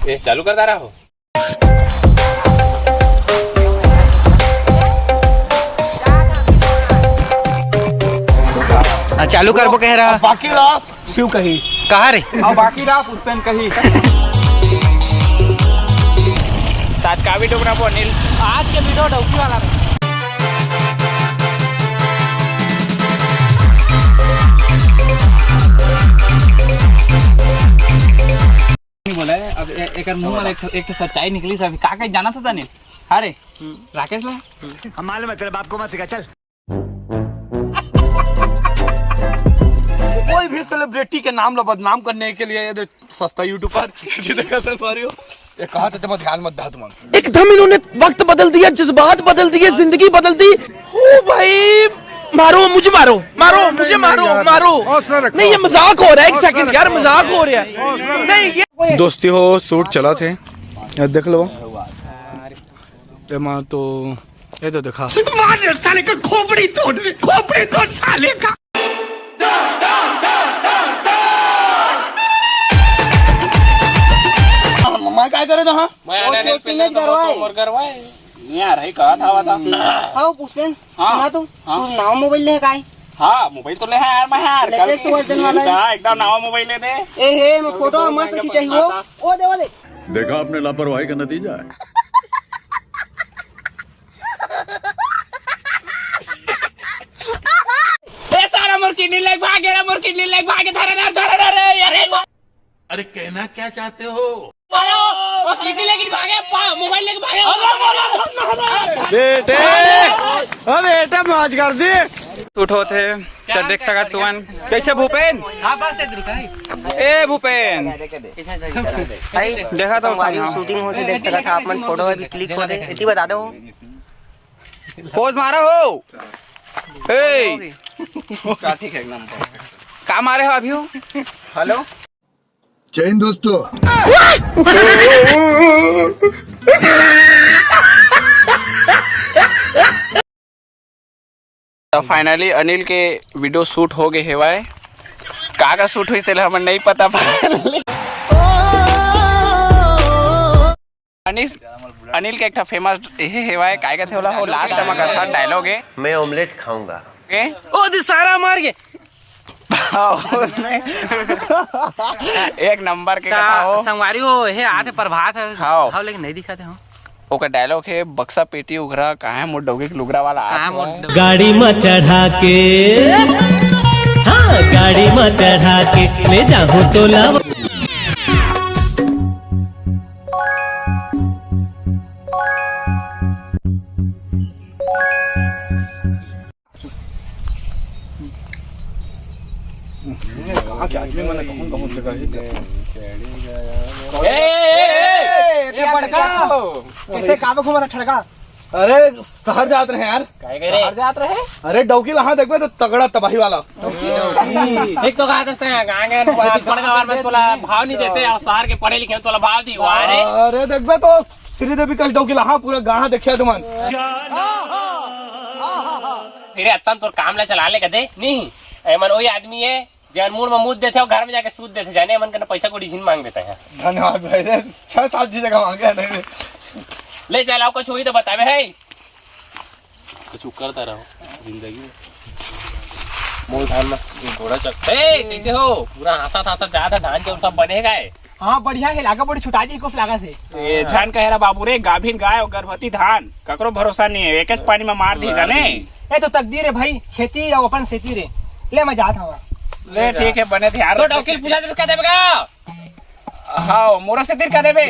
चालू करता रहो। चालू करबो कह रहा बाकी रहा शिव कही कहा रे बाकी रहा पुष्पन कही। आज का वीडियो बनाबो अनिल? आज के वीडियो डौकी वाला रहे। बोला है अब एक मुंह में एक सच्चाई निकली सब का का जाना था अनिल? अरे राकेश ला हम मालूम है तेरे बाप को मत सिखा चल। कोई भी सेलिब्रिटी के नाम ला बदनाम करने के लिए ये सस्ता यूट्यूबर ये कहा था तुम ध्यान मत दा तुम। एकदम इन्होंने वक्त बदल दिया, जज्बात बदल दिए, जिंदगी बदल दी। ओ भाई मारो मुझे, मारो मारो मुझे, मारो मारो। नहीं ये मजाक हो रहा है, एक सेकंड यार मजाक हो रहा है। नहीं ये दोस्ती हो शूट चला थे देख लो तो ये तो देखा साले का खोपड़ी तोड़ साले का। मैं क्या करे था नहीं आ रही कहा था हाँ पुष्पन हाँ, सुना तू नवा मोबाइल ले काय? हाँ मोबाइल तो ले है यार मैं यार लेटेस्ट वर्जन वाला है एकदम नवा मोबाइल ले दे। ए मैं फोटो मस्त खिंचाई हो। ओ दे देखा आपने लापरवाही का नतीजा है। ए सारा मोर किडनी ले भागे रे, मोर किडनी ले भागे धरे अरे अरे कहना क्या चाहते हो? वो किडनी लेके भागे, मोबाइल लेके भागे। बेटे मौज कर दी उठो थे तो देख सका तुमन कैसे भूपेन। हां बस इधर का ए भूपेन देखा तो शूटिंग होती देख सका था अपन फोटो भी क्लिक हो दे इतनी बता दो पोज मारा हो। ए क्या ठीक है एकदम का मारे हो अभी हो? हेलो जय हिंद दोस्तों। तो फाइनली अनिल के वीडियो शूट हो गए हेवाए का शूट हुई तेल हमें नहीं पता। अनिल के एक फेमस ये हेवाए काय का थे होला हो लास्ट टाइम का था डायलॉग है मैं ऑमलेट खाऊंगा। ओ दे सारा मार के एक नंबर के कथा हो संगवारी हो हे आते प्रभात है हाँ। हाँ लेकिन नहीं दिखाते हो ओका डायलॉग है बक्सा पेटी उघरा कहाँ मोट डोगे के लुगरा वाला गाड़ी में चढ़ा के, हाँ गाड़ी में चढ़ा के ले जाऊँ तो लाव। कैसे काबे घुमा ठड़का? अरे शहर जात रहे यार। शहर जात रहे? अरे डौकी लहा देखबे तो तगड़ा तबाही वाला। एक तो कहा था गाँव में तोला भाव नहीं देते और शहर के पढ़े लिखे तोला भाव दी। अरे देखबे तो श्रीदेवी कल डौकी लहा पूरा गाँव देखिया तुमन। फिर अतन तोर काम ला चला ले कदे नहीं एमन वही आदमी है जन मूड में मुद देते और घर में जाके सूद देते जाने मन करना पैसा को डिजीन मांग देता है। धन्यवाद भाई 6-7 जी जगह मांगे नहीं ले चलाओ कुछ हुई तो बतावे है कुछ करता रहो जिंदगी में मूल धान में घोड़ा चक कैसे हो पूरा हंसा ज्यादा धान के सब बनेगा है। हाँ बढ़िया है लागा बड़ी छुटा जी कुछ लागा से झान कह रहा बाबू रे गाभिन गाय और गर्भवती धान ककरो भरोसा नहीं है एक पानी में मार दी जाने। ये तो तकदीर है भाई खेती और अपन खेती रे ले मैं जाता हूँ। ले ठीक है बने ध्यान तो डॉक्टर पूछा तो क्या देगा? हाँ मोरा से तीर का देवे